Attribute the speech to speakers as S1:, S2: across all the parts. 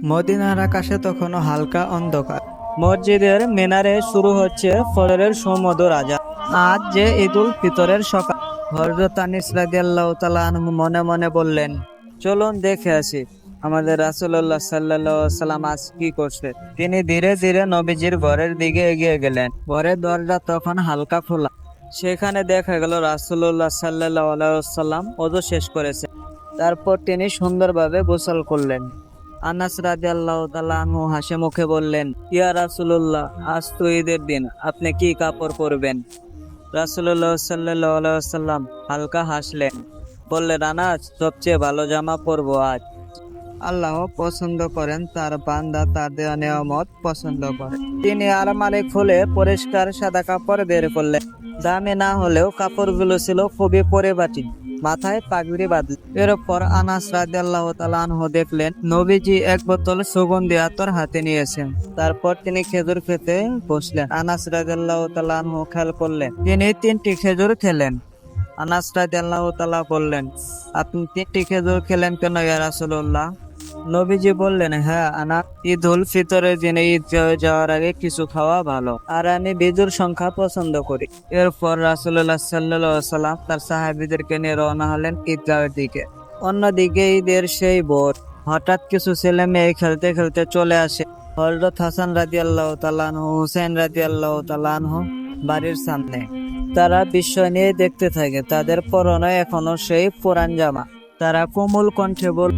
S1: মদিনার আকাশে তখনও হালকা অন্ধকার। মসজিদের মিনারে শুরু হচ্ছে ফজরের সুমধুর আজান। আজ যে ঈদুল ফিতরের সকাল। হযরত আনিস রাদিয়াল্লাহু তাআলা আনহু মনে মনে বললেন, চলুন দেখে আসি আমাদের রাসূলুল্লাহ সাল্লাল্লাহু আলাইহি সাল্লাম আজ কি করছে। তিনি ধীরে ধীরে নবীজির ঘরের দিকে এগিয়ে গেলেন। ঘরের দরজা তখন হালকা খোলা। সেখানে দেখা গেল রাসূলুল্লাহ সাল্লাল্লাহু আলাইহি সাল্লাম ওযু শেষ করেছে। তারপর তিনি সুন্দরভাবে গোসল করলেন। আনাস রাদিয়াল্লাহু তাআলা আনহু হাসি মুখে বললেন, ইয়া রাসূলুল্লাহ, আজ তো ঈদের দিন, আপনি কি কাপড় পরবেন? রাসূলুল্লাহ সাল্লাল্লাহু আলাইহি ওয়াসাল্লাম হালকা হাসলেন, বললেন, আনাস, সবচেয়ে ভালো জামা পরবো আজ। আল্লাহ পছন্দ করেন, তার বান্দা তার দেওয়া নেয়ামত পছন্দ করে। তিনি আলমারি খুলে পরিষ্কার সাদা কাপড় বের করলেন। দামি না হলেও কাপড়গুলো ছিল খুবই পরিপাটি। মাথায় পাগড়ি বাঁধলেন। এরপর আনাস রাদিয়াল্লাহু তাআলা আনহু দেখলেন নবীজি এক বোতল সুগন্ধি আতর হাতে নিয়েছেন। তারপর তিনি খেজুর খেতে বসলেন। আনাস রাদিয়াল্লাহু তাআলা আনহু খেয়াল করলেন তিনি 3টি খেজুর খেলেন। আনাস রাদিয়াল্লাহু তাআলা বললেন, আপনি 3টি খেজুর খেলেন কেন ইয়া রাসূলুল্লাহ? নবীজি বললেন, হ্যাঁ আনাস, ঈদুল ফিতরের দিনে ঈদগাহ যাওয়ার আগে কিছু খাওয়া ভালো, আর আমি বিজুর সংখ্যা পছন্দ করি। এরপর রাসূলুল্লাহ সাল্লাল্লাহু আলাইহি সাল্লাম তার সাহাবীদেরকে নিয়ে রওনা হলেন ঈদগাহের দিকে। অন্যদিকে ঈদের সেই ভোর হঠাৎ কিছু ছেলে মেয়ে খেলতে খেলতে চলে আসে হযরত হাসান রাদিয়াল্লাহু তাআলা আনহু, হুসাইন রাদিয়াল্লাহু তাআলা আনহু বাড়ির সামনে। তারা বিস্ময় নিয়ে দেখতে থাকে। তাদের পরনে এখনো সেই পুরান জামা। তারা কোমল কণ্ঠে বলল,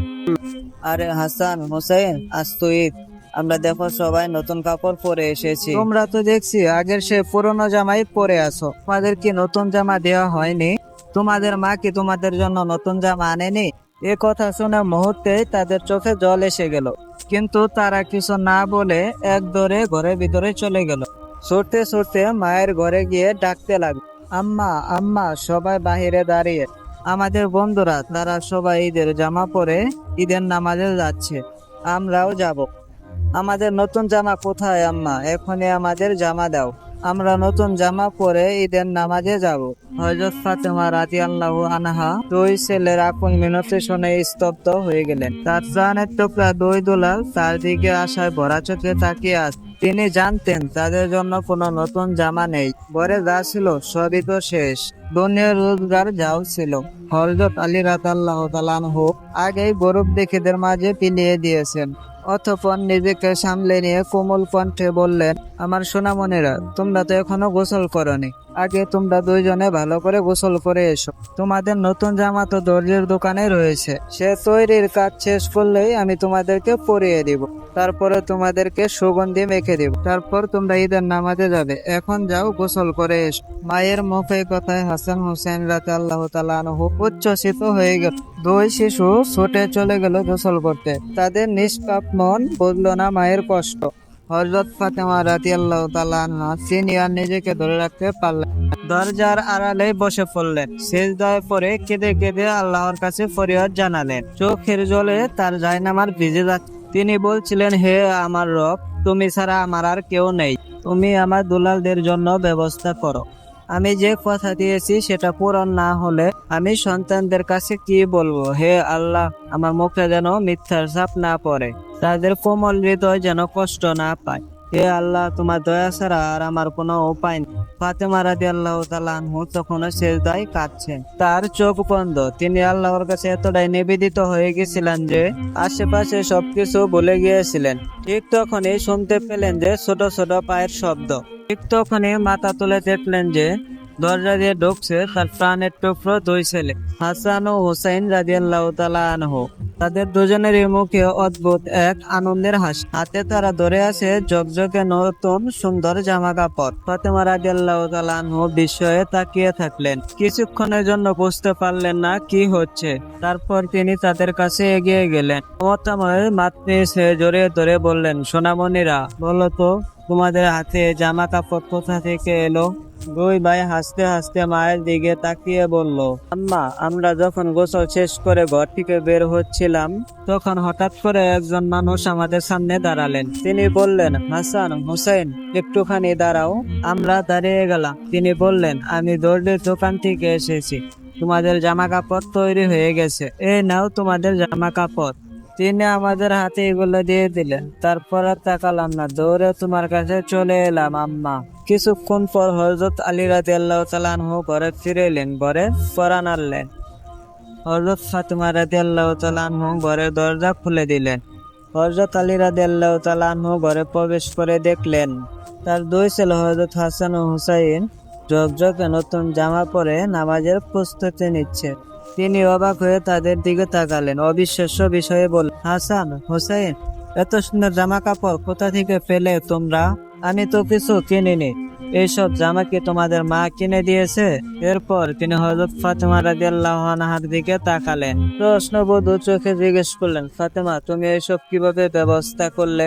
S1: আরে হাসান, হুসাইন, আজ তো ঈদ, আমরা দেখো সবাই নতুন কাপড় পরে এসেছি। তোমরা তো দেখছি আগের সে পুরনো জামাই পরে আছো। তোমাদের কি নতুন জামা দেওয়া হয়নি? তোমাদের মা কি তোমাদের জন্য নতুন জামা আনেনি? এ কথা শুনে মুহূর্তে তাদের চোখে জল এসে গেল। কিন্তু তারা কিছু না বলে এক দৌড়ে ঘরের ভিতরে চলে গেল। ছুটতে ছুটতে মায়ের ঘরে গিয়ে ডাকতে লাগলো, আম্মা, আম্মা। সবাই বাহিরে দাঁড়িয়ে। আমাদের বন্ধুরা, তারা সবাই ঈদের জামা পরে ঈদের নামাজে যাচ্ছে, আমরাও যাব। আমাদের নতুন জামা কোথায় আম্মা? এখনই আমাদের জামা দাও, আমরা নতুন জামা পরে ঈদের নামাজে যাব। হযরত ফাতেমা রাদিয়াল্লাহু আনহা দুই ছেলের আকুল মিনতি শুনে স্তব্ধ হয়ে গেলেন। তার জানের টুকরা দুই দুলাল তার দিকে আশায় ভরা চোখে তাকিয়ে আছে। তিনি জানতেন তাদের জন্য কোনো নতুন জামা নেই। ঘরে যা ছিল সবই তো শেষ। দুনিয়ার রোজগার যাও ছিল হযরত আলী রাদিয়াল্লাহু তাআলা আনহু আগেই গরুব দেখেদের মাঝে বিলিয়ে দিয়েছেন। অতঃপর নিজেকে সামলে নিয়ে কোমল কণ্ঠে বললেন, আমার সোনামণিরা, তোমরা তো এখনো গোসল করনি। আগে তোমরা দুইজনে ভালো করে গোসল করে এসো। তোমাদের নতুন জামা তো দর্জির দোকানে রয়েছে, সে তৈরির কাজ শেষ করলেই আমি তোমাদেরকে পরিয়ে দিব। তারপরে তোমাদেরকে সুগন্ধি মেখে দিব। তারপর তোমরা ঈদের নামাজে যাবে। এখন যাও, গোসল করে এসো। মায়ের মুখে কথায় হাসান হুসাইন রাদিয়াল্লাহু তাআলা আনহু উচ্ছ্বসিত হয়ে গেল। দুই শিশু ছুটে চলে গেল গোসল করতে। তাদের নিষ্পাপ মন বুঝল না মায়ের কষ্ট। হযরত ফাতেমা রাদিয়াল্লাহু তাআলা আনহা সিনিয়র নিজেকে ধরে রাখতে পারলেন। দরজার আড়ালে বসে পড়লেন। সিজদায় পড়ে কেঁদে কেঁদে আল্লাহর কাছে ফরিয়াদ জানালেন। চোখের জলে তার জায়নামাজ ভিজে যাচ্ছে। তিনি বলছিলেন, হে আমার রব, তুমি ছাড়া আমার আর কেউ নেই। তুমি আমার দুলালদের জন্য ব্যবস্থা করো। আমি যে কথা দিয়েছি সেটা পূরণ না হলে আমি সন্তানদের কাছে কি বলবো? হে আল্লাহ, আমার মুখে যেন মিথ্যার ছাপ না পড়ে, তাদের কোমল হৃদয় যেন কষ্ট না পায়। হে আল্লাহ, তোমার দয়া ছাড়া আর আমার কোনো উপায় নেই। ফাতেমা রাদিয়াল্লাহু তাআলা আনহু তখনও সিজদায় কাঁদছেন। তার চোখ বন্ধ। তিনি আল্লাহর কাছে এতটাই নিবেদিত হয়ে গেছিলেন যে আশেপাশে সবকিছু ভুলে গিয়েছিলেন। ঠিক তখনই শুনতে পেলেন যে ছোট ছোট পায়ের শব্দ। ঠিক তখনই মাথা তুলে দেখলেন যে দরজা দিয়ে ঢুকছে তার প্রাণের টুকরো দুই ছেলে, হাসান ও হুসাইন রাদিয়াল্লাহু তাআলা আনহু। তাদের দুজনেরই মুখে অদ্ভুত এক আনন্দের হাসি। হাতে তারা ধরে আছে ঝকঝকে নতুন সুন্দর জামা কাপড়। ফাতেমা রাদিয়াল্লাহু তাআলা আনহু বিস্ময়ে তাকিয়ে থাকলেন। কিছুক্ষণের জন্য বুঝতে পারলেন না কি হচ্ছে। তারপর তিনি তাদের কাছে এগিয়ে গেলেন। মমতাময় মাতৃ সে জড়িয়ে ধরে বললেন, সোনামণিরা, বলো তো, তোমাদের হাতে জামা কাপড় কোথা থেকে এলো? দুই ভাই হাসতে হাসতে মায়ের দিকে তাকিয়ে বলল, আম্মা, আমরা যখন গোসল শেষ করে ঘর থেকে বের হচ্ছিলাম, তখন হঠাৎ করে একজন মানুষ আমাদের সামনে দাঁড়ালেন। তিনি বললেন, হাসান, হুসাইন, একটুখানি দাঁড়াও। আমরা দাঁড়িয়ে গেলাম। তিনি বললেন, আমি দর্জির দোকান থেকে এসেছি, তোমাদের জামা কাপড় তৈরি হয়ে গেছে, এই নাও তোমাদের জামা কাপড়। তিনি আমাদের হাতে এগুলো দিয়ে দিলেন। তারপর আর তাকালাম না, দৌড়ে তোমার কাছে চলে এলাম আম্মা। কিছুক্ষণ পর হযরত আলী রাদিয়াল্লাহু তাআলা আনহু ঘরে ফিরে এলেন, ঘরে পরাণ আনলেন। হযরত ফাতিমা রাদিয়াল্লাহু তাআলা আনহু ঘরের দরজা খুলে দিলেন। হযরত আলী রাদিয়াল্লাহু তাআলা আনহু ঘরে প্রবেশ করে দেখলেন তার দুই ছেলে হযরত হাসান ও হুসাইন ঝকঝকে নতুন জামা পরে নামাজের প্রস্তুতি নিচ্ছে। তিনি অবাক হয়ে তাদের দিকে তাকালেন, অবিশ্বাস্য বিষয়ে বললেন, হাসান, হুসাইন, এত সুন্দর জামা কাপড় কোথা থেকে পেলে তোমরা? আমি তো কিছু কিনিনি। এইসব জামা কি তোমাদের মা কিনে দিয়েছে? এরপর তিনি হযরত ফাতেমা রাদিয়াল্লাহু আনহার দিকে তাকালেন, প্রশ্নবোধক চোখে জিজ্ঞেস করলেন, ফাতেমা, তুমি এইসব কিভাবে ব্যবস্থা করলে?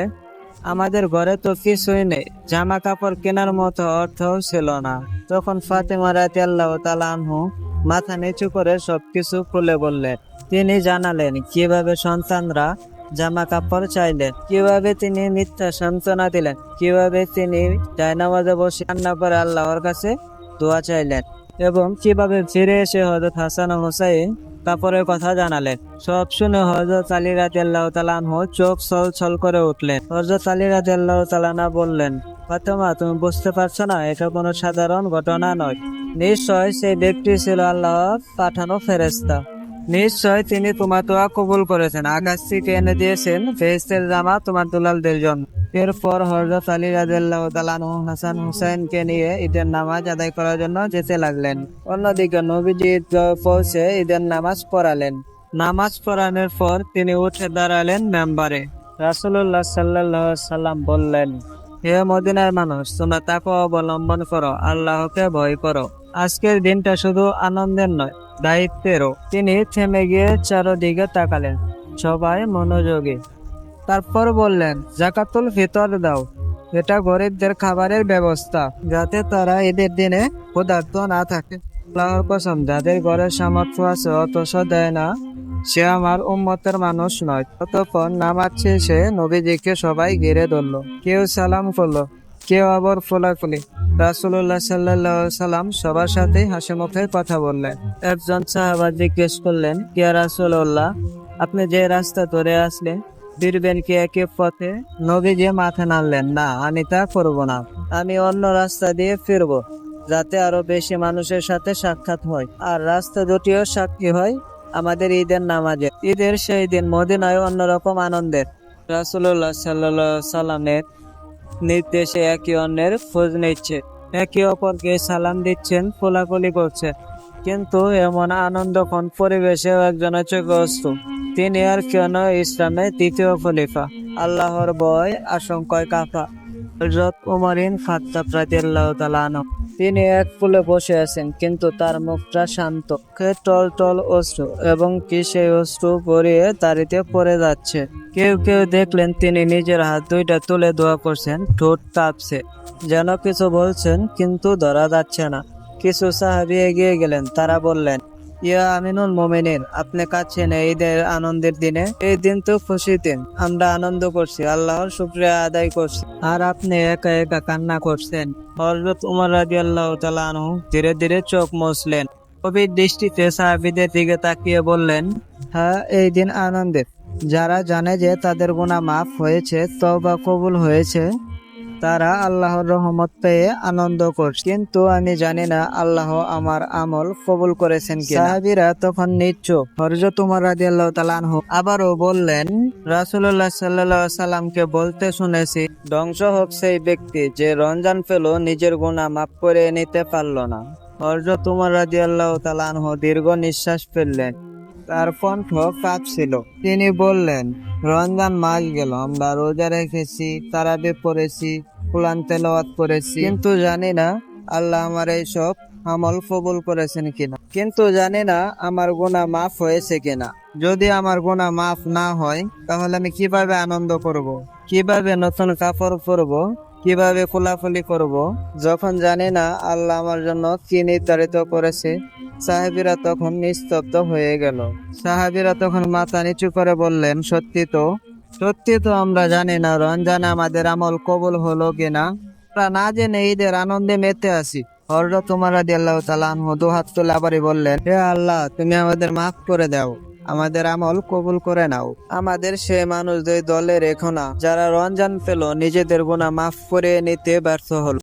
S1: আমাদের ঘরে তো কিছুই নেই, জামা কাপড় কেনার মতো অর্থও ছিল না। তখন ফাতেমা রাদিয়াল্লাহু তাআলা আনহু মাথা নিচু করে সবকিছু খুলে বললেন। তিনি জানালেন কিভাবে সন্তানরা জামা কাপড় চাইলেন, কিভাবে তিনি মিথ্যা সান্ত্বনা দিলেন, কিভাবে তিনি জায়নামাজে বসে কান্না করে আল্লাহর কাছে দোয়া চাইলেন, এবং কিভাবে ফিরে এসে হযরত হাসান ও হুসাইন কাপড়ের কথা জানালেন। সব শুনে হযরত আলী রাদিয়াল্লাহু তাআলা আনহু চোখ ছলছল করে উঠলেন। হযরত আলী রাদিয়াল্লাহু তাআলা আনহু বললেন, ফাতেমা, তুমি বুঝতে পারছো না, এটা কোনো সাধারণ ঘটনা নয়। নিশ্চয় সেই ব্যক্তি ছিল আল্লাহর পাঠানো ফেরেশতা। নিশ্চয় তিনি তোমার দোয়া কবুল করেছেন, আকাশ থেকে এনে দিয়েছেন ফেরেশতার জামা তোমার দুলালদের জন্য। এরপর হযরত আলী রাদিয়াল্লাহু তাআলা আনহু হাসান হুসাইনকে নিয়ে ঈদের নামাজ আদায় করার জন্য যেতে লাগলেন। অন্যদিকে নবীজি ঈদগাহে পৌঁছে ঈদের নামাজ পড়ালেন। নামাজ পড়ানোর পর তিনি উঠে দাঁড়ালেন মেম্বারে। রাসূলুল্লাহ সাল্লাল্লাহু আলাইহি সাল্লাম বললেন, হে মদিনার মানুষ, তোমরা তাকওয়া অবলম্বন করো, আল্লাহকে ভয় করো। আজকের দিনটা শুধু আনন্দের নয়, দায়িত্বেরও। তিনি থেমে গিয়ে চারদিকে তাকালেন, সবাই মনোযোগী। তারপর বললেন, জাকাতুল ফিতর দাও। এটা গরিবদের খাবারের ব্যবস্থা, যাতে তারা ঈদের দিনে ক্ষুধার্ত না থাকে। আল্লাহর কসম, যাদের ঘরের সামর্থ্য আছে অথচ দেয় না, সে আমার উম্মতের মানুষ নয়। ততক্ষণ নামাজ শেষে নবীজিকে সবাই ঘিরে ধরল। কেউ সালাম করলো, কেউ আবার ফোলাফুলি। রাসূলুল্লাহ সাল্লাল্লাহু আলাইহি সাল্লাম সবার সাথে হাসি মুখে কথা বললেন। একজন সাহাবা জিজ্ঞেস করলেন, ইয়া রাসূলুল্লাহ, আপনি যে রাস্তা ধরে আসলেন, ফিরবেন কি একই পথে? নবীজি মাথা নাড়লেন, না, আমি তা করব না। আমি অন্য রাস্তা দিয়ে ফিরবো, যাতে আরো বেশি মানুষের সাথে সাক্ষাৎ হয়, আর রাস্তা দুটিও সাক্ষী হয় আমাদের ঈদের নামাজে। ঈদের সেই দিন মদিনায় অন্যরকম আনন্দের। রাসূলুল্লাহ সাল্লাল্লাহু আলাইহি সাল্লামের নির্দেশে একে অন্যের খোঁজ নিচ্ছে, একে অপরকে সালাম দিচ্ছেন, কোলাকুলি করছে। কিন্তু এমন আনন্দঘন পরিবেশেও একজনের চোখে অশ্রু। তিনি আর কেন ইসলামের দ্বিতীয় খলিফা, আল্লাহর ভয় আশঙ্কায় কাঁপা হযরত ওমর ইবনে খাত্তাব রাদিয়াল্লাহু তাআলা আনহু। তিনি এক ফুলে বসে আছেন, কিন্তু তার মুখটা শান্ত, চোখে টলটল অশ্রু, এবং কি সেই অশ্রু গড়িয়ে দাঁড়িয়ে পড়ে যাচ্ছে। কেউ কেউ দেখলেন তিনি নিজের হাত দুইটা তুলে দোয়া করছেন, ঠোঁট কাঁপছে, যেন কিছু বলছেন কিন্তু ধরা যাচ্ছে না। কিছু সাহাবী এগিয়ে গেলেন, তারা বললেন, ইয়া আমিনুল মুমিনিন, আপনি কাঁদছেন এই ঈদের আনন্দের দিনে? এই দিন তো খুশির দিন, আমরা আনন্দ করছি, আল্লাহর শুকরিয়া আদায় করছি, আর আপনি একা একা কান্না করছেন। হযরত উমর রাদিয়াল্লাহু তাআলা আনহু ধীরে ধীরে চোখ মুছলেন, গভীর দৃষ্টিতে সাহাবীদের দিকে তাকিয়ে বললেন, হ্যাঁ, এই দিন আনন্দের। যারা জানে যে তাদের গুনাহ মাফ হয়েছে, তওবা কবুল হয়েছে, তারা আল্লাহর রহমত পেয়ে আনন্দ করছে। কিন্তু আমি জানি না আল্লাহ আমার আমল কবুল করেছেন কিনা। সাহাবীরা তখন নিশ্চুপ। হযরত উমর রাদিয়াল্লাহু তাআলা আনহু আবারও বললেন, রাসূলুল্লাহ সাল্লাল্লাহু আলাইহি সাল্লামকে বলতে শুনেছি, ধ্বংস হোক সেই ব্যক্তি যে রমজান পেল, নিজের গুনাহ মাফ করে নিতে পারল না। হযরত উমর রাদিয়াল্লাহু তাআলা আনহু দীর্ঘ নিঃশ্বাস ফেললেন, তার কণ্ঠ কাঁপছিল। তিনি বললেন, রমজান মাস গেল, আমরা রোজা রেখেছি, তারাবি পড়েছি, কুরআন তেলাওয়াত করেছি, কিন্তু জানি না আল্লাহ আমার এইসব আমল কবুল করেছেন কিনা, কিন্তু জানি না আমার গুনাহ মাফ হয়েছে কিনা। যদি আমার গুনাহ মাফ না হয়, তাহলে আমি কিভাবে আনন্দ করব? কিভাবে নতুন কাপড় পরবো? কিভাবে কোলাকুলি করব, যখন জানি না আল্লাহ আমার জন্য কি নির্ধারিত করেছে? সাহাবীরা তখন নিস্তব্ধ হয়ে গেল। সাহাবীরা তখন মাথা নিচু করে বললেন, সত্যি তো আমরা জানি না রমজানে আমাদের আমল কবুল হলো কিনা। আমরা না জেনে ঈদের আনন্দে মেতে আছি। হযরত উমর রাদিয়াল্লাহু তাআলা আনহু দুহাত তুলে আবারই বললেন, হে আল্লাহ, তুমি আমাদের মাফ করে দাও। আমাদের আমল কবুল করে নাও। আমাদের সে মানুষদের দলে রেখো না যারা রমজান পেল নিজেদের গুনাহ মাফ করে নিতে ব্যর্থ হলো।